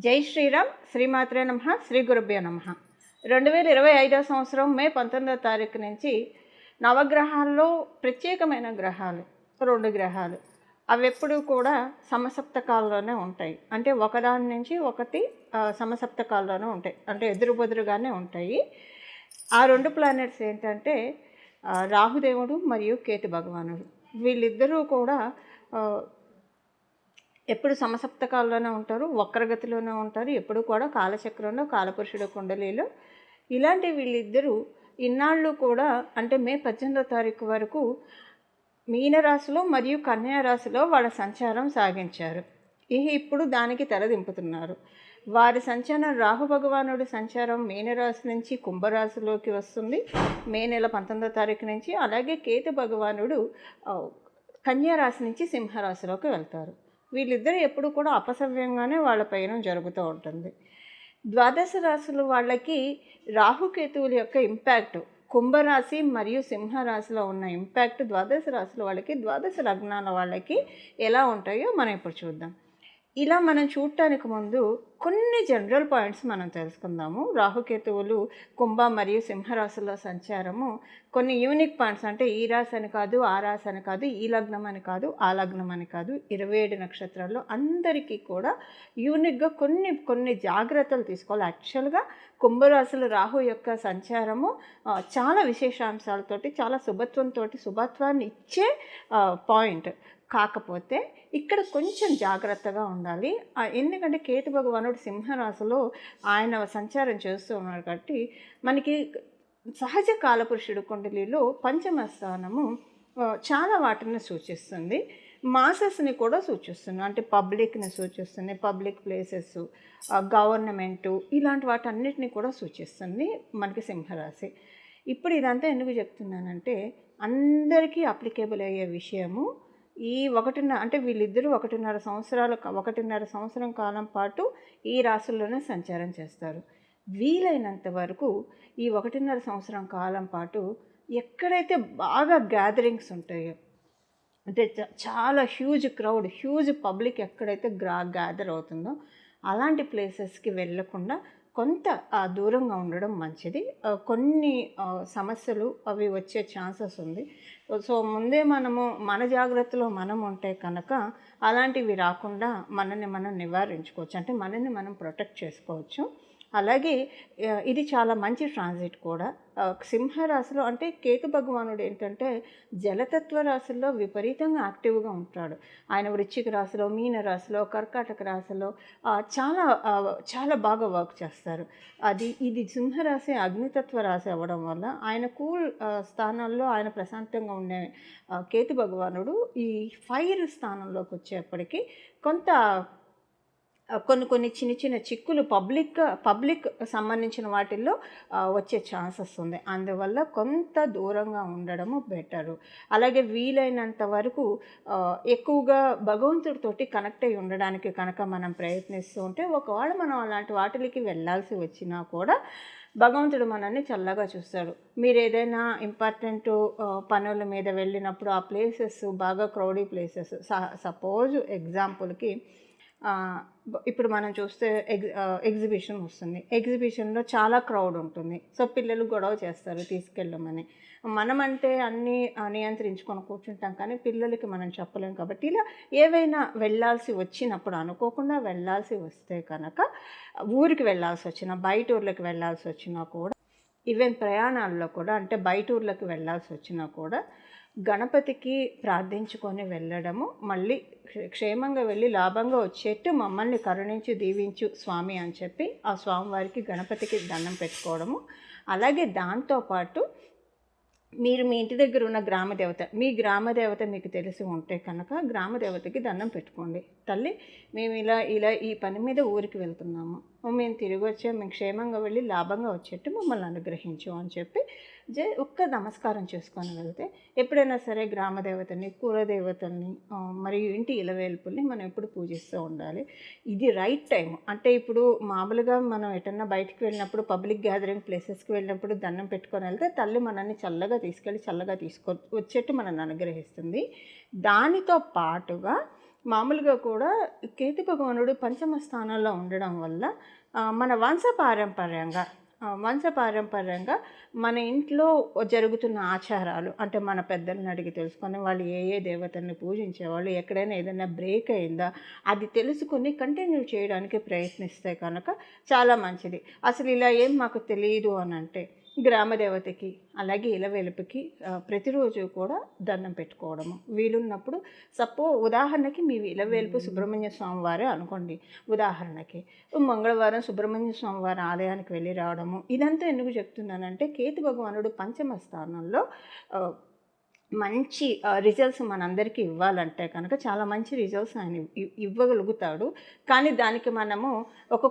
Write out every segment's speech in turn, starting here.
జై శ్రీరామ్, శ్రీమాత్రే నమః, శ్రీ గురుభ్యో నమః. 2025 సంవత్సరం మే 19వ తారీఖు నుంచి నవగ్రహాల్లో ప్రత్యేకమైన గ్రహాలు 2 గ్రహాలు అవి ఎప్పుడూ కూడా సమసప్తకాల్లోనే ఉంటాయి. అంటే ఒకదాని నుంచి ఒకటి సమసప్తకాల్లోనే ఉంటాయి, అంటే ఎదురుబెదురుగానే ఉంటాయి. ఆ 2 ప్లానెట్స్ ఏంటంటే రాహుదేవుడు మరియు కేతు భగవానుడు. వీళ్ళిద్దరూ కూడా ఎప్పుడు సమసప్తకాల్లోనే ఉంటారు, వక్రగతిలోనే ఉంటారు, ఎప్పుడు కూడా కాలచక్రంలో కాలపురుషుడు కుండలిలో. ఇలాంటి వీళ్ళిద్దరూ ఇన్నాళ్ళు కూడా అంటే మే 18వ తారీఖు వరకు మీనరాశిలో మరియు కన్యా రాశిలో వాళ్ళ సంచారం సాగించారు. ఇప్పుడు దానికి తెరదింపుతున్నారు. వారి సంచారం రాహు భగవానుడి సంచారం మీనరాశి నుంచి కుంభరాశిలోకి వస్తుంది మే నెల 19వ తారీఖు నుంచి. అలాగే కేతు భగవానుడు కన్యా రాశి నుంచి సింహరాశిలోకి వెళ్తారు. వీళ్ళిద్దరూ ఎప్పుడు కూడా అపసవ్యంగానే వాళ్ళ పయనం జరుగుతూ ఉంటుంది. ద్వాదశ రాశులు వాళ్ళకి రాహుకేతువుల యొక్క ఇంపాక్ట్, కుంభరాశి మరియు సింహరాశిలో ఉన్న ఇంపాక్ట్ ద్వాదశ రాశుల వాళ్ళకి, ద్వాదశ లగ్నాల వాళ్ళకి ఎలా ఉంటాయో మనం ఇప్పుడు చూద్దాం. ఇలా మనం చూడటానికి ముందు కొన్ని జనరల్ పాయింట్స్ మనం తెలుసుకుందాము. రాహుకేతువులు కుంభ మరియు సింహరాశుల్లో సంచారము కొన్ని యూనిక్ పాయింట్స్, అంటే ఈ రాశి అని కాదు, ఆ రాశి అని కాదు, ఈ లగ్నం అని కాదు, ఆ లగ్నం అని కాదు, 27 నక్షత్రాల్లో అందరికీ కూడా యూనిక్గా కొన్ని జాగ్రత్తలు తీసుకోవాలి. యాక్చువల్గా కుంభరాశులు రాహు యొక్క సంచారము చాలా విశేషాంశాలతోటి, చాలా శుభత్వాన్ని ఇచ్చే పాయింట్. కాకపోతే ఇక్కడ కొంచెం జాగ్రత్తగా ఉండాలి. ఎందుకంటే కేతు భగవానుడు సింహరాశిలో ఆయన సంచారం చేస్తూ ఉన్నాడు కాబట్టి మనకి సహజ కాలపురుషుడు కుండలిలో పంచమ స్థానము చాలా వాటిని సూచిస్తుంది, మాసెస్ని కూడా సూచిస్తుంది, అంటే పబ్లిక్ని సూచిస్తుంది, పబ్లిక్ ప్లేసెస్, గవర్నమెంటు, ఇలాంటి వాటన్నిటిని కూడా సూచిస్తుంది మనకి సింహరాశి. ఇప్పుడు ఇదంతా ఎందుకు చెప్తున్నానంటే అందరికీ అప్లికేబుల్ అయ్యే విషయము. ఈ అంటే వీళ్ళిద్దరూ 1.5 సంవత్సరం కాలం పాటు ఈ రాశుల్లోనే సంచారం చేస్తారు. వీలైనంత వరకు ఈ 1.5 సంవత్సరం కాలం పాటు ఎక్కడైతే బాగా గ్యాదరింగ్స్ ఉంటాయో, అంటే చాలా హ్యూజ్ పబ్లిక్ ఎక్కడైతే గ్యాదర్ అవుతుందో అలాంటి ప్లేసెస్కి వెళ్ళకుండా కొంత దూరంగా ఉండడం మంచిది. కొన్ని సమస్యలు అవి వచ్చే ఛాన్సెస్ ఉంది. సో ముందే మన జాగ్రత్తలో మనం ఉంటే కనుక అలాంటివి రాకుండా మనల్ని మనం నివారించుకోవచ్చు, అంటే మనల్ని మనం ప్రొటెక్ట్ చేసుకోవచ్చు. అలాగే ఇది చాలా మంచి ట్రాన్సిట్ కూడా. సింహరాశిలో అంటే కేతు భగవానుడు ఏంటంటే జలతత్వ రాశుల్లో విపరీతంగా యాక్టివ్గా ఉంటాడు. ఆయన వృశ్చిక రాశిలో, మీన రాశిలో, కర్కాటక రాశిలో చాలా బాగా వర్క్ చేస్తారు. ఇది సింహరాశి అగ్నితత్వ రాశి అవ్వడం వల్ల ఆయన స్థానాల్లో ఆయన ప్రశాంతంగా ఉండే కేతు భగవానుడు ఈ ఫైర్ స్థానంలోకి వచ్చేప్పటికీ కొంత కొన్ని చిన్న చిక్కులు పబ్లిక్ సంబంధించిన వాటిల్లో వచ్చే ఛాన్సెస్ ఉంది. అందువల్ల కొంత దూరంగా ఉండడము బెటరు. అలాగే వీలైనంత వరకు ఎక్కువగా భగవంతుడితోటి కనెక్ట్ అయి ఉండడానికి కనుక మనం ప్రయత్నిస్తూ ఉంటే, ఒకవేళ మనం అలాంటి వాటికి వెళ్ళాల్సి వచ్చినా కూడా భగవంతుడు మనల్ని చల్లగా చూస్తాడు. మీరు ఏదైనా ఇంపార్టెంట్ పనుల మీద వెళ్ళినప్పుడు ఆ ప్లేసెస్ బాగా క్రౌడీ ప్లేసెస్, సపోజ్ ఎగ్జాంపుల్కి ఇప్పుడు మనం చూస్తే ఎగ్జిబిషన్ వస్తుంది, ఎగ్జిబిషన్లో చాలా క్రౌడ్ ఉంటుంది. సో పిల్లలు గొడవ చేస్తారు తీసుకెళ్ళమని. మనమంటే అన్నీ నియంత్రించుకొని కూర్చుంటాం, కానీ పిల్లలకి మనం చెప్పలేం. కాబట్టి ఇలా ఏవైనా వెళ్ళాల్సి వచ్చినప్పుడు, అనుకోకుండా వెళ్ళాల్సి వస్తే కనుక, ఊరికి వెళ్ళాల్సి వచ్చినా, బయట ఊర్లకు వెళ్ళాల్సి వచ్చినా కూడా, ఈవెన్ ప్రయాణాల్లో కూడా, అంటే బయట ఊర్లకు వెళ్ళాల్సి వచ్చినా కూడా గణపతికి ప్రార్థించుకొని వెళ్ళడము, మళ్ళీ క్షేమంగా వెళ్ళి లాభంగా వచ్చేట్టు మమ్మల్ని కరుణించి దీవించు స్వామి అని చెప్పి ఆ స్వామివారికి గణపతికి దండం పెట్టుకోవడము. అలాగే దాంతోపాటు మీరు మీ ఇంటి దగ్గర ఉన్న మీ గ్రామదేవత మీకు తెలిసి ఉంటే కనుక గ్రామదేవతకి దండం పెట్టుకోండి. తల్లి, మేము ఇలా ఈ పని మీద ఊరికి వెళ్తున్నాము, మేము తిరిగి వచ్చాము, మేము క్షేమంగా వెళ్ళి లాభంగా వచ్చేట్టు మమ్మల్ని అనుగ్రహించు అని చెప్పి ఒక్క నమస్కారం చేసుకొని వెళ్తే, ఎప్పుడైనా సరే గ్రామదేవతని, కులదేవతల్ని మరియు ఇంటి ఇలవేల్పుల్ని మనం ఎప్పుడు పూజిస్తూ ఉండాలి. ఇది రైట్ టైం. అంటే ఇప్పుడు మామూలుగా మనం ఎటన్నా బయటికి వెళ్ళినప్పుడు, పబ్లిక్ గ్యాదరింగ్ ప్లేసెస్కి వెళ్ళినప్పుడు దండం పెట్టుకొని వెళ్తే తల్లి మనల్ని చల్లగా తీసుకొచ్చేట్టు మనల్ని అనుగ్రహిస్తుంది. దానితో పాటుగా మామూలుగా కూడా కేతు భగవానుడు పంచమ స్థానంలో ఉండడం వల్ల మన వంశపారంపర్యంగా మన ఇంట్లో జరుగుతున్న ఆచారాలు అంటే మన పెద్దల్ని అడిగి తెలుసుకొని వాళ్ళు ఏ ఏ దేవతల్ని పూజించేవాళ్ళు, ఎక్కడైనా ఏదైనా బ్రేక్ అయిందా అది తెలుసుకొని కంటిన్యూ చేయడానికి ప్రయత్నిస్తే కనుక చాలా మంచిది. అసలు ఇలా ఏం మాకు తెలియదు అని అంటే గ్రామదేవతకి అలాగే ఇలవేలుపుకి ప్రతిరోజు కూడా దండం పెట్టుకోవడము వీలున్నప్పుడు. ఉదాహరణకి మీ ఇలవేలుపు సుబ్రహ్మణ్య స్వామి వారే అనుకోండి, ఉదాహరణకి మంగళవారం సుబ్రహ్మణ్య స్వామి వారి ఆలయానికి వెళ్ళి రావడము. ఇదంతా ఎందుకు చెప్తున్నానంటే కేతు భగవానుడు పంచమ స్థానంలో మంచి రిజల్ట్స్ మనందరికీ ఇవ్వాలంటే కనుక చాలా మంచి రిజల్ట్స్ ఆయన ఇవ్వగలుగుతాడు. కానీ దానికి మనము ఒక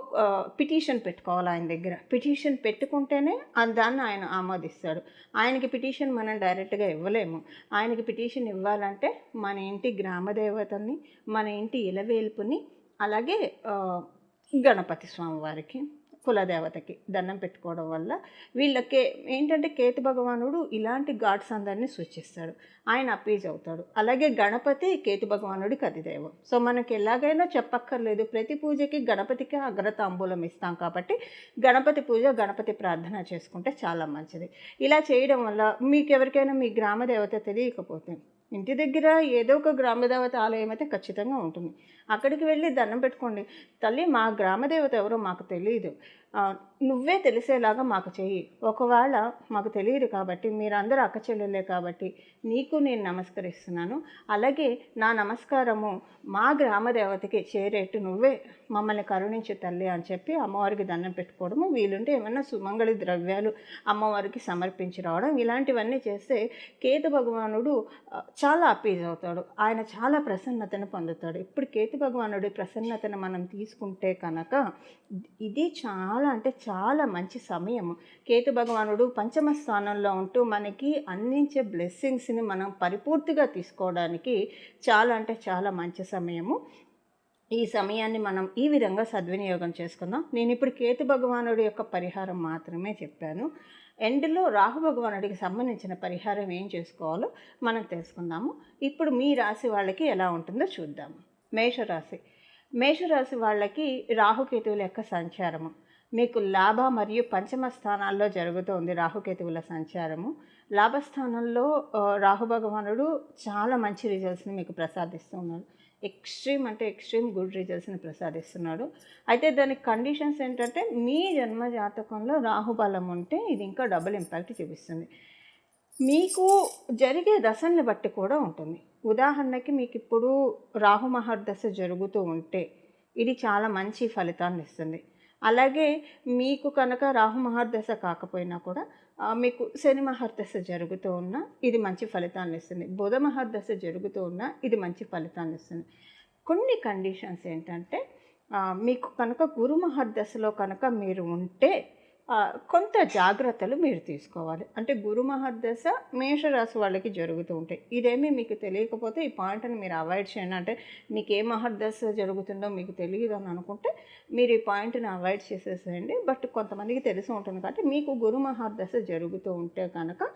పిటిషన్ పెట్టుకోవాలి ఆయన దగ్గర. పిటిషన్ పెట్టుకుంటేనే దాన్ని ఆయన ఆమోదిస్తాడు. ఆయనకి పిటిషన్ మనం డైరెక్ట్గా ఇవ్వలేము. ఆయనకి పిటిషన్ ఇవ్వాలంటే మన ఇంటి గ్రామదేవతని, మన ఇంటి ఇలవేల్పుని, అలాగే గణపతి స్వామి వారికి, కులదేవతకి దండం పెట్టుకోవడం వల్ల వీళ్ళకి ఏంటంటే కేతు భగవానుడు ఇలాంటి గాడ్స్ అందరినీ సూచిస్తాడు. ఆయన అప్పీజ్ అవుతాడు. అలాగే గణపతి కేతు భగవానుడికి అధిదైవం. సో మనకి ఎలాగైనా చెప్పక్కర్లేదు, ప్రతి పూజకి గణపతికి అగ్రతాంబూలం ఇస్తాం కాబట్టి గణపతి పూజ, గణపతి ప్రార్థన చేసుకుంటే చాలా మంచిది. ఇలా చేయడం వల్ల మీకు ఎవరికైనా మీ గ్రామదేవత తెలియకపోతే ఇంటి దగ్గర ఏదో ఒక గ్రామదేవత ఆలయం అయితే ఖచ్చితంగా ఉంటుంది. అక్కడికి వెళ్ళి దండం పెట్టుకోండి. తల్లి మా గ్రామదేవత ఎవరో మాకు తెలియదు, నువ్వే తెలిసేలాగా మాకు చెయ్యి. ఒకవేళ మాకు తెలియదు కాబట్టి మీరందరూ అక్క చెల్లెలే కాబట్టి నీకు నేను నమస్కరిస్తున్నాను. అలాగే నా నమస్కారము మా గ్రామదేవతకి చేరేట్టు నువ్వే మమ్మల్ని కరుణించు తల్లి అని చెప్పి అమ్మవారికి దండం పెట్టుకోవడము. వీలుంటే ఏమైనా సుమంగళి ద్రవ్యాలు అమ్మవారికి సమర్పించి రావడం, ఇలాంటివన్నీ చేస్తే కేతు భగవానుడు చాలా అప్పీజ్ అవుతాడు. ఆయన చాలా ప్రసన్నతను పొందుతాడు. ఇప్పుడు కేతు భగవానుడి ప్రసన్నతను మనం తీసుకుంటే కనుక ఇది చాలా మంచి సమయము. కేతు భగవానుడు పంచమ స్థానంలో ఉంటూ మనకి అందించే బ్లెస్సింగ్స్ని మనం పరిపూర్తిగా తీసుకోవడానికి చాలా మంచి సమయము. ఈ సమయాన్ని మనం ఈ విధంగా సద్వినియోగం చేసుకుందాం. నేను ఇప్పుడు కేతు భగవానుడి యొక్క పరిహారం మాత్రమే చెప్పాను. ఎండ్లో రాహు భగవానుడికి సంబంధించిన పరిహారం ఏం చేసుకోవాలో మనం తెలుసుకుందాము. ఇప్పుడు మీ రాశి వాళ్ళకి ఎలా ఉంటుందో చూద్దాము. మేషరాశి వాళ్ళకి రాహుకేతువుల యొక్క సంచారము మీకు లాభ మరియు పంచమ స్థానాల్లో జరుగుతోంది. రాహుకేతువుల సంచారము లాభస్థానంలో రాహు భగవానుడు చాలా మంచి రిజల్ట్స్ని మీకు ప్రసాదిస్తున్నాడు. Extreme good రిజల్ట్స్ని ప్రసాదిస్తున్నాడు. అయితే దానికి కండిషన్స్ ఏంటంటే మీ జన్మ జాతకంలో రాహుబలం ఉంటే ఇది ఇంకా డబుల్ ఇంపాక్ట్ చూపిస్తుంది. మీకు జరిగే దశల్ని బట్టి కూడా ఉంటుంది. ఉదాహరణకి మీకు ఇప్పుడు రాహు మహర్దశ జరుగుతూ ఉంటే ఇది చాలా మంచి ఫలితాన్ని ఇస్తుంది. అలాగే మీకు కనుక రాహు మహర్దశ కాకపోయినా కూడా మీకు శని మహర్దశ జరుగుతూ ఉన్నా ఇది మంచి ఫలితాన్ని ఇస్తుంది. బుధ మహర్దశ జరుగుతూ ఉన్నా ఇది మంచి ఫలితాన్ని ఇస్తుంది. కొన్ని కండిషన్స్ ఏంటంటే మీకు కనుక గురు మహర్దశలో కనుక మీరు ఉంటే కొంత జాగ్రత్తలు మీరు తీసుకోవాలి. అంటే గురు మహర్దశ మేషరాశి వాళ్ళకి జరుగుతూ ఉంటాయి. ఇదేమీ మీకు తెలియకపోతే ఈ పాయింట్ని మీరు అవాయిడ్ చేయండి. అంటే మీకు ఏ మహర్దశ జరుగుతుందో మీకు తెలియదు అని అనుకుంటే మీరు ఈ పాయింట్ని అవాయిడ్ చేసేసేయండి. బట్ కొంతమందికి తెలిసి ఉంటుంది కాబట్టి మీకు గురు మహర్దశ జరుగుతూ ఉంటే కనుక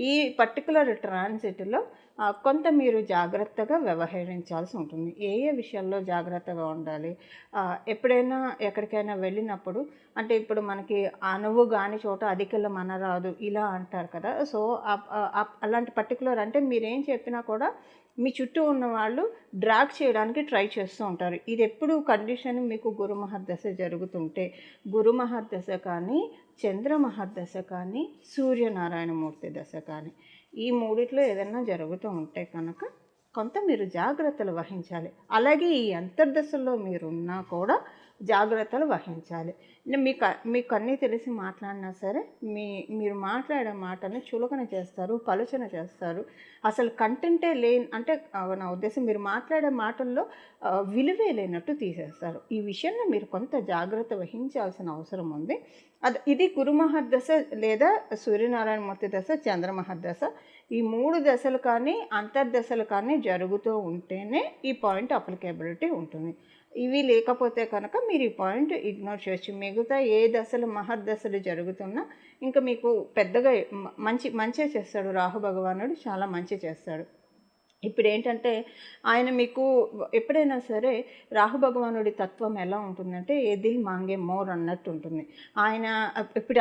ఈ పర్టికులర్ ట్రాన్సిట్లో కొంత మీరు జాగ్రత్తగా వ్యవహరించాల్సి ఉంటుంది. ఏ విషయాల్లో జాగ్రత్తగా ఉండాలి, ఎప్పుడైనా ఎక్కడికైనా వెళ్ళినప్పుడు అంటే ఇప్పుడు మనకి అనువు కాని చోట అధికల మనరాదు ఇలా అంటారు కదా. సో అలాంటి పర్టికులర్ అంటే మీరేం చెప్పినా కూడా మీ చుట్టూ ఉన్న వాళ్ళు డ్రాగ్ చేయడానికి ట్రై చేస్తూ ఉంటారు. ఇది ఎప్పుడు కండిషన్ మీకు గురు మహర్దశ జరుగుతుంటే, గురు మహర్దశ కానీ, చంద్ర మహర్దశ కానీ, సూర్యనారాయణమూర్తి దశ కానీ ఈ మూడిట్లో ఏదైనా జరుగుతూ ఉంటే కనుక కొంత మీరు జాగ్రత్తలు వహించాలి. అలాగే ఈ అంతర్దశలో మీరున్నా కూడా జాగ్రత్తలు వహించాలి. మీకు అన్నీ తెలిసి మాట్లాడినా సరే మీరు మాట్లాడే మాటని చులకన చేస్తారు, పలుచన చేస్తారు. అసలు కంటెంటే అంటే నా ఉద్దేశం మీరు మాట్లాడే మాటల్లో విలువే లేనట్టు తీసేస్తారు. ఈ విషయంలో మీరు కొంత జాగ్రత్త వహించాల్సిన అవసరం ఉంది. ఇది గురు మహర్దశ లేదా సూర్యనారాయణమూర్తి దశ, చంద్రమహర్దశ ఈ 3 దశలు కానీ అంతర్దశలు కానీ జరుగుతూ ఉంటేనే ఈ పాయింట్ అప్లికేబిలిటీ ఉంటుంది. ఇవి లేకపోతే కనుక మీరు ఈ పాయింట్ ఇగ్నోర్ చేయొచ్చు. మిగతా ఏ దశలు మహర్దశలు జరుగుతున్నా ఇంకా మీకు పెద్దగా మంచి చేస్తాడు రాహు భగవానుడు, చాలా మంచి చేస్తాడు. ఇప్పుడేంటంటే ఆయన మీకు ఎప్పుడైనా సరే రాహు భగవానుడి తత్వం ఎలా ఉంటుందంటే ఏ దిల్ మాంగే మోర్ అన్నట్టు ఉంటుంది. ఆయన ఇప్పుడు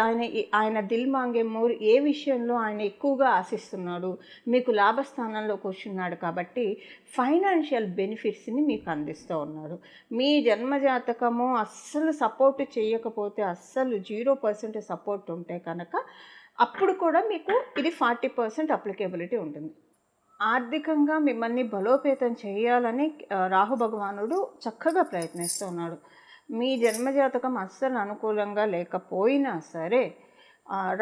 ఆయన దిల్ మాంగే మోర్ ఏ విషయంలో ఆయన ఎక్కువగా ఆశిస్తున్నాడు, మీకు లాభస్థానంలో కూర్చున్నాడు కాబట్టి ఫైనాన్షియల్ బెనిఫిట్స్ని మీకు అందిస్తూ ఉన్నాడు. మీ జన్మజాతకము అస్సలు సపోర్ట్ చేయకపోతే, అస్సలు 0% సపోర్ట్ ఉంటే కనుక అప్పుడు కూడా మీకు ఇది 40% అప్లికేబిలిటీ ఉంటుంది. ఆర్థికంగా మిమ్మల్ని బలోపేతం చేయాలని రాహు భగవానుడు చక్కగా ప్రయత్నిస్తూ ఉన్నాడు. మీ జన్మజాతకం అస్సలు అనుకూలంగా లేకపోయినా సరే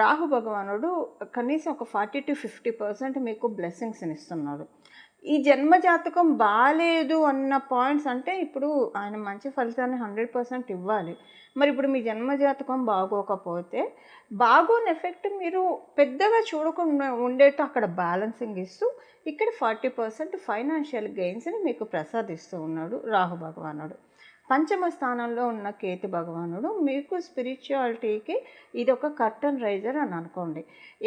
రాహు భగవానుడు కనీసం ఒక 40-50% మీకు బ్లెస్సింగ్స్ని ఇస్తున్నాడు. ఈ జన్మజాతకం బాలేదు అన్న పాయింట్స్ అంటే ఇప్పుడు ఆయన మంచి ఫలితాన్ని 100% ఇవ్వాలి. మరి ఇప్పుడు మీ జన్మజాతకం బాగోకపోతే బాగోని ఎఫెక్ట్ మీరు పెద్దగా చూడకుండా ఉండేట్టు అక్కడ బ్యాలెన్సింగ్ ఇస్తూ ఇక్కడ 40% ఫైనాన్షియల్ గెయిన్స్ని మీకు ప్రసాదిస్తూ ఉన్నాడు రాహు భగవానుడు. పంచమ స్థానంలో ఉన్న కేతు భగవానుడు మీకు స్పిరిచువాలిటీకి ఇది ఒక కర్టన్ రైజర్ అని అనుకోండి.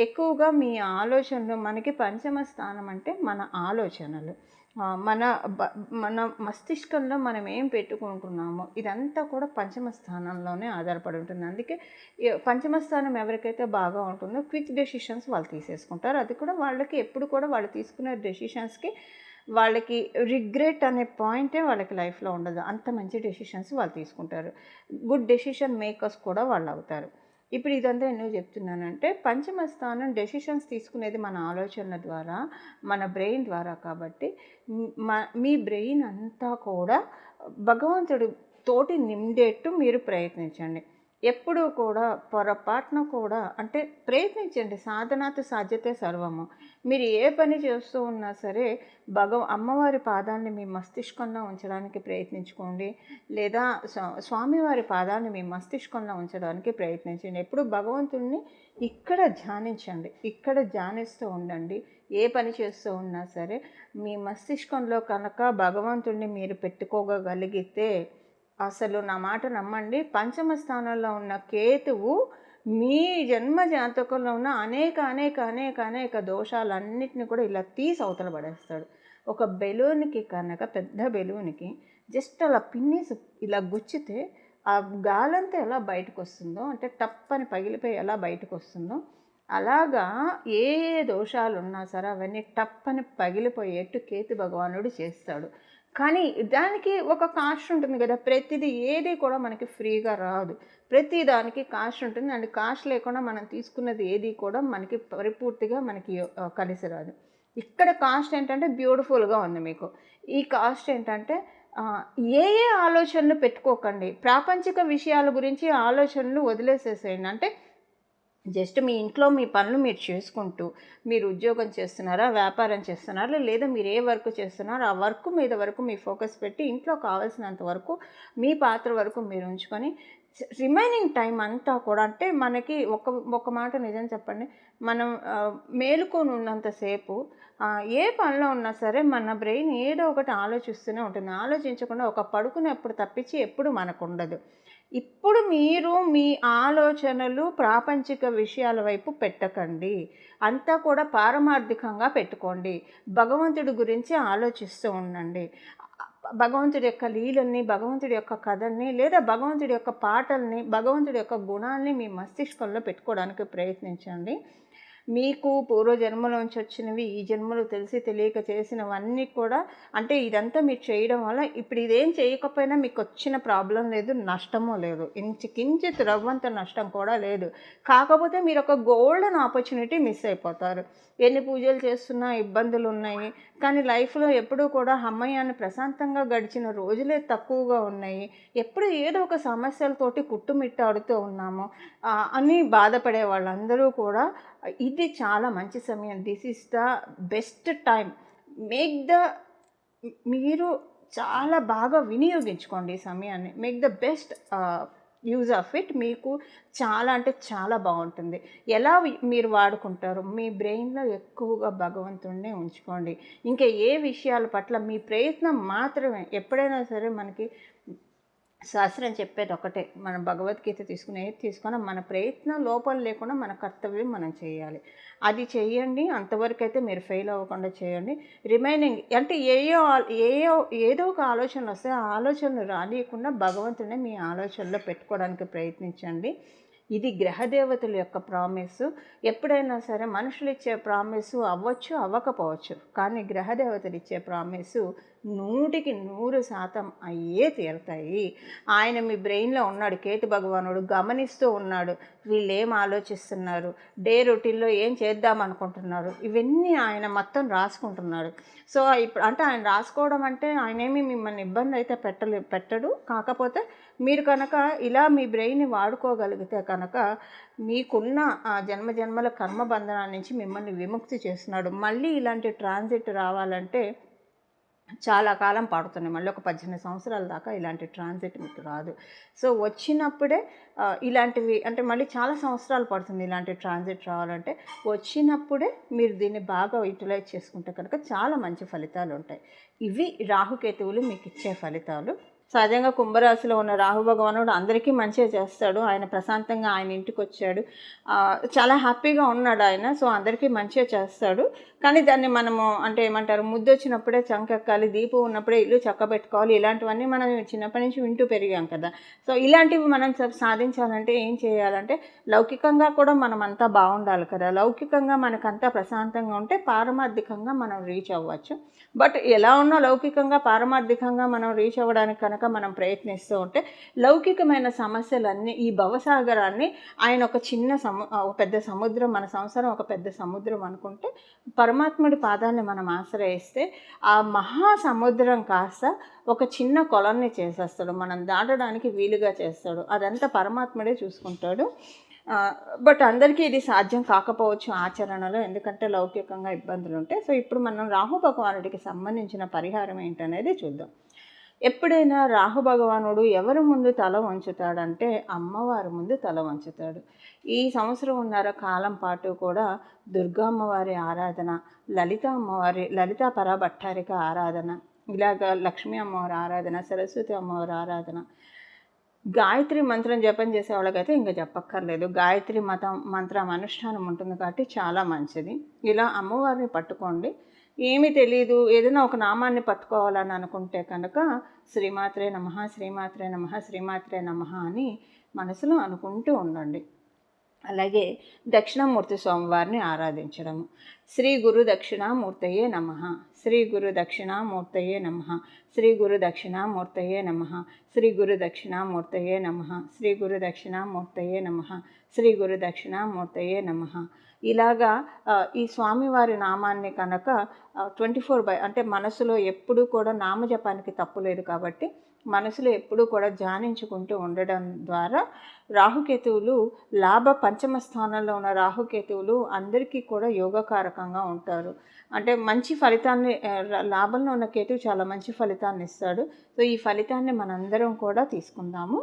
ఎక్కువగా మీ ఆలోచనలు, మనకి పంచమ స్థానం అంటే మన ఆలోచనలు, మన మన మస్తిష్కంలో మనం ఏం పెట్టుకుంటున్నామో ఇదంతా కూడా పంచమ స్థానంలోనే ఆధారపడి ఉంటుంది. అందుకే పంచమ స్థానం ఎవరికైతే బాగా ఉంటుందో క్విక్ డెసిషన్స్ వాళ్ళు తీసేసుకుంటారు. అది కూడా వాళ్ళకి ఎప్పుడు కూడా వాళ్ళు తీసుకునే డెసిషన్స్కి వాళ్ళకి రిగ్రెట్ అనే పాయింటే వాళ్ళకి లైఫ్లో ఉండదు. అంత మంచి డెసిషన్స్ వాళ్ళు తీసుకుంటారు. గుడ్ డెసిషన్ మేకర్స్ కూడా వాళ్ళు అవుతారు. ఇప్పుడు ఇదంతా ఎందుకు చెప్తున్నానంటే పంచమ స్థానం డెసిషన్స్ తీసుకునేది మన ఆలోచనల ద్వారా, మన బ్రెయిన్ ద్వారా. కాబట్టి మీ బ్రెయిన్ అంతా కూడా భగవంతుడి తోటి నిండేట్టు మీరు ప్రయత్నించండి. ఎప్పుడూ కూడా పొరపాటున కూడా అంటే ప్రయత్నించండి. సాధనాతు సాధ్యతే సర్వము. మీరు ఏ పని చేస్తూ ఉన్నా సరే అమ్మవారి పాదాన్ని మీ మస్తిష్కంలో ఉంచడానికి ప్రయత్నించుకోండి, లేదా స్వామివారి పాదాన్ని మీ మస్తిష్కంలో ఉంచడానికి ప్రయత్నించండి. ఎప్పుడు భగవంతుడిని ఇక్కడ ధ్యానించండి, ఇక్కడ ధ్యానిస్తూ ఉండండి. ఏ పని చేస్తూ ఉన్నా సరే మీ మస్తిష్కంలో కనుక భగవంతుడిని మీరు పెట్టుకోగలిగితే అసలు నా మాట నమ్మండి, పంచమ స్థానంలో ఉన్న కేతువు మీ జన్మ జాతకంలో ఉన్న అనేక అనేక అనేక అనేక దోషాలన్నిటిని కూడా ఇలా తీసి అవతల పడేస్తాడు. ఒక బెలూన్కి కనుక, పెద్ద బెలూన్కి జస్ట్ అలా పిన్నేసి ఇలా గుచ్చితే ఆ గాలంతా ఎలా బయటకు వస్తుందో, అంటే టప్పని పగిలిపోయి ఎలా బయటకు వస్తుందో అలాగా ఏ దోషాలు ఉన్నా సరే అవన్నీ టప్పని పగిలిపోయేట్టు కేతు భగవానుడు చేస్తాడు. కానీ దానికి ఒక కాస్ట్ ఉంటుంది కదా. ప్రతిదీ ఏది కూడా మనకి ఫ్రీగా రాదు. ప్రతి దానికి కాస్ట్ ఉంటుంది. అండ్ కాస్ట్ లేకుండా మనం తీసుకున్నది ఏది కూడా మనకి పరిపూర్తిగా మనకి కలిసి రాదు. ఇక్కడ కాస్ట్ ఏంటంటే బ్యూటిఫుల్గా ఉంది మీకు. ఈ కాస్ట్ ఏంటంటే ఏ ఆలోచనలు పెట్టుకోకండి. ప్రాపంచిక విషయాల గురించి ఆలోచనలు వదిలేసేసేయండి. అంటే జస్ట్ మీ ఇంట్లో మీ పనులు మీరు చేసుకుంటూ, మీరు ఉద్యోగం చేస్తున్నారా, వ్యాపారం చేస్తున్నారా, లేదా మీరు ఏ వర్క్ చేస్తున్నారో ఆ వర్క్ మీద వరకు మీ ఫోకస్ పెట్టి ఇంట్లో కావాల్సినంత వరకు మీ పాత్ర వరకు మీరు ఉంచుకొని రిమైనింగ్ టైం అంతా కూడా అంటే మనకి ఒక మాట నిజం చెప్పండి, మనం మేలుకొని ఉన్నంతసేపు ఏ పనిలో ఉన్నా సరే మన బ్రెయిన్ ఏదో ఒకటి ఆలోచిస్తూనే ఉంటుంది. ఆలోచించకుండా ఒక పడుకునేప్పుడు తప్పించి ఎప్పుడు మనకు ఉండదు. ఇప్పుడు మీరు మీ ఆలోచనలు ప్రాపంచిక విషయాల వైపు పెట్టకండి. అంతా కూడా పారమార్థికంగా పెట్టుకోండి. భగవంతుడి గురించి ఆలోచిస్తూ ఉండండి. భగవంతుడి యొక్క లీలల్ని, భగవంతుడి యొక్క కథల్ని, లేదా భగవంతుడి యొక్క పాటల్ని, భగవంతుడి యొక్క గుణాల్ని మీ మస్తిష్కంలో పెట్టుకోవడానికి ప్రయత్నించండి. మీకు పూర్వజన్మలోంచి వచ్చినవి, ఈ జన్మలు తెలిసి తెలియక చేసినవన్నీ కూడా అంటే ఇదంతా మీరు చేయడం వల్ల ఇప్పుడు ఇదేం చేయకపోయినా మీకు వచ్చిన ప్రాబ్లం లేదు, నష్టమూ లేదు. కించిత్ రవ్వంత నష్టం కూడా లేదు. కాకపోతే మీరు ఒక గోల్డెన్ ఆపర్చునిటీ మిస్ అయిపోతారు. ఎన్ని పూజలు చేస్తున్నా ఇబ్బందులు ఉన్నాయి, కానీ లైఫ్లో ఎప్పుడూ కూడా హమ్మయ్యాన్ని ప్రశాంతంగా గడిచిన రోజులే తక్కువగా ఉన్నాయి. ఎప్పుడు ఏదో ఒక సమస్యలతోటి కుట్టుమిట్టాడుతూ ఉన్నాము అని బాధపడే వాళ్ళందరూ కూడా ఇది చాలా మంచి సమయం. This is the best time. మీరు చాలా బాగా వినియోగించుకోండి ఈ సమయాన్ని. Make the best use of it. మీకు చాలా అంటే చాలా బాగుంటుంది. ఎలా మీరు వాడుకుంటారు, మీ బ్రెయిన్లో ఎక్కువగా భగవంతుడిని ఉంచుకోండి. ఇంకా ఏ విషయాల పట్ల మీ ప్రయత్నం మాత్రమే. ఎప్పుడైనా సరే మనకి శాస్త్రం చెప్పేది ఒకటే, మన భగవద్గీత తీసుకుని ఏది తీసుకున్నా మన ప్రయత్నం లోపం లేకుండా మన కర్తవ్యం మనం చేయాలి. అది చెయ్యండి, అంతవరకు అయితే మీరు ఫెయిల్ అవ్వకుండా చేయండి. రిమైనింగ్ అంటే ఏదో ఒక ఆలోచనలు వస్తాయి, ఆ ఆలోచనలు రానియకుండా భగవంతుడిని మీ ఆలోచనలో పెట్టుకోవడానికి ప్రయత్నించండి. ఇది గ్రహదేవతల యొక్క ప్రామిస్. ఎప్పుడైనా సరే మనుషులు ఇచ్చే ప్రామిస్ అవ్వచ్చు, అవ్వకపోవచ్చు, కానీ గ్రహదేవతలు ఇచ్చే ప్రామిస్ 100% అయ్యే తీరుతాయి. ఆయన మీ బ్రెయిన్లో ఉన్నాడు, కేతు భగవానుడు గమనిస్తూ ఉన్నాడు. వీళ్ళు ఏం ఆలోచిస్తున్నారు, డే రొటీన్లో ఏం చేద్దాం అనుకుంటున్నారు, ఇవన్నీ ఆయన మొత్తం రాసుకుంటున్నాడు. సో ఇప్పుడు అంటే ఆయన రాసుకోవడం అంటే ఆయనేమి మిమ్మల్ని ఇబ్బంది అయితే పెట్టడు. కాకపోతే మీరు కనుక ఇలా మీ బ్రెయిన్ని వాడుకోగలిగితే కనుక మీకున్న ఆ జన్మజన్మల కర్మబంధనాల నుంచి మిమ్మల్ని విముక్తి చేస్తున్నాడు. మళ్ళీ ఇలాంటి ట్రాన్సిట్ రావాలంటే చాలా కాలం పడుతుంది. మళ్ళీ ఒక 18 సంవత్సరాల దాకా ఇలాంటి ట్రాన్సిట్ మీకు రాదు. సో వచ్చినప్పుడే ఇలాంటివి అంటే మళ్ళీ చాలా సంవత్సరాలు పడుతుంది ఇలాంటి ట్రాన్సిట్ రావాలంటే. వచ్చినప్పుడే మీరు దీన్ని బాగా యూటిలైజ్ చేసుకుంటే కనుక చాలా మంచి ఫలితాలు ఉంటాయి. ఇవి రాహుకేతువులు మీకు ఇచ్చే ఫలితాలు. సహజంగా కుంభరాశిలో ఉన్న రాహు భగవానుడు అందరికీ మంచిగా చేస్తాడు. ఆయన ప్రశాంతంగా ఆయన ఇంటికి వచ్చాడు, చాలా హ్యాపీగా ఉన్నాడు ఆయన. సో అందరికీ మంచిగా చేస్తాడు. కానీ దాన్ని మనము అంటే ఏమంటారు, ముద్దు వచ్చినప్పుడే చంకెక్కాలి, దీపం ఉన్నప్పుడే ఇల్లు చక్కబెట్టుకోవాలి, ఇలాంటివన్నీ మనం చిన్నప్పటి నుంచి వింటూ పెరిగాం కదా. సో ఇలాంటివి మనం సాధించాలంటే ఏం చేయాలంటే లౌకికంగా కూడా మనం అంతా బాగుండాలి కదా. లౌకికంగా మనకంతా ప్రశాంతంగా ఉంటే పారమార్థికంగా మనం రీచ్ అవ్వచ్చు. బట్ ఎలా ఉన్నా లౌకికంగా పారమార్థికంగా మనం రీచ్ అవ్వడానికి కనుక మనం ప్రయత్నిస్తూ ఉంటే లౌకికమైన సమస్యలన్నీ ఈ భవసాగరాన్ని ఆయన ఒక చిన్న ఒక పెద్ద సముద్రం, మన సంసారం ఒక పెద్ద సముద్రం అనుకుంటే పరమాత్ముడి పాదాన్ని మనం ఆశ్రయిస్తే ఆ మహాసముద్రం కాస్త ఒక చిన్న కొలన్ని చేసేస్తాడు, మనం దాటడానికి వీలుగా చేస్తాడు. అదంతా పరమాత్ముడే చూసుకుంటాడు. బట్ అందరికీ ఇది సాధ్యం కాకపోవచ్చు ఆచరణలో, ఎందుకంటే లౌకికంగా ఇబ్బందులు ఉంటాయి. సో ఇప్పుడు మనం రాహు భగవానుడికి సంబంధించిన పరిహారం ఏంటనేది చూద్దాం. ఎప్పుడైనా రాహు భగవానుడు ఎవరి ముందు తల వంచుతాడంటే అమ్మవారి ముందు తల వంచుతాడు. ఈ సంవత్సరంన్నర కాలం పాటు కూడా దుర్గా అమ్మవారి ఆరాధన, లలితా పరాభట్టారిక ఆరాధన, ఇలాగ లక్ష్మీ అమ్మవారి ఆరాధన, సరస్వతి అమ్మవారి ఆరాధన, గాయత్రి మంత్రం జపం చేసే వాళ్ళకైతే ఇంకా చెప్పక్కర్లేదు. గాయత్రి మంత్రం అనుష్ఠానం ఉంటుంది కాబట్టి చాలా మంచిది. ఇలా అమ్మవారిని పట్టుకోండి. ఏమీ తెలీదు, ఏదైనా ఒక నామాన్ని పట్టుకోవాలని అనుకుంటే కనుక శ్రీమాత్రే నమః, శ్రీమాత్రే నమః, శ్రీమాత్రే నమః అని మనసులో అనుకుంటూ ఉండండి. అలాగే దక్షిణామూర్తి స్వామివారిని ఆరాధించడము. శ్రీ గురు దక్షిణామూర్తయే నమః, శ్రీ గురు దక్షిణామూర్తయే నమః, శ్రీ గురు దక్షిణామూర్తయే నమః, శ్రీ గురు దక్షిణామూర్తయే నమః, శ్రీ గురు దక్షిణామూర్తయే నమః, శ్రీ గురు దక్షిణామూర్తయే నమః. ఇలాగా ఈ స్వామివారి నామాన్ని కనుక 24 అంటే మనసులో ఎప్పుడూ కూడా నామజపానికి తప్పు లేదు కాబట్టి మనసులో ఎప్పుడూ కూడా ధ్యానించుకుంటూ ఉండడం ద్వారా రాహుకేతువులు పంచమ స్థానంలో ఉన్న రాహుకేతువులు అందరికీ కూడా యోగకారకంగా ఉంటారు. అంటే మంచి ఫలితాన్ని, లాభంలో ఉన్న కేతువు చాలా మంచి ఫలితాన్ని ఇస్తాడు. సో ఈ ఫలితాన్ని మనందరం కూడా తీసుకుందాము.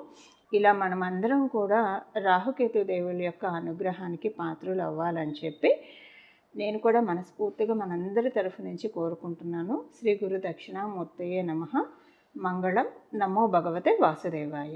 ఇలా మనమందరం కూడా రాహుకేతు దేవుళ్ళ యొక్క అనుగ్రహానికి పాత్రలు అవ్వాలని చెప్పి నేను కూడా మనస్ఫూర్తిగా మనందరి తరఫు నుంచి కోరుకుంటున్నాను. శ్రీ గురు దక్షిణామూర్తయే నమః. మంగళం. నమో భగవతే వాసుదేవాయ.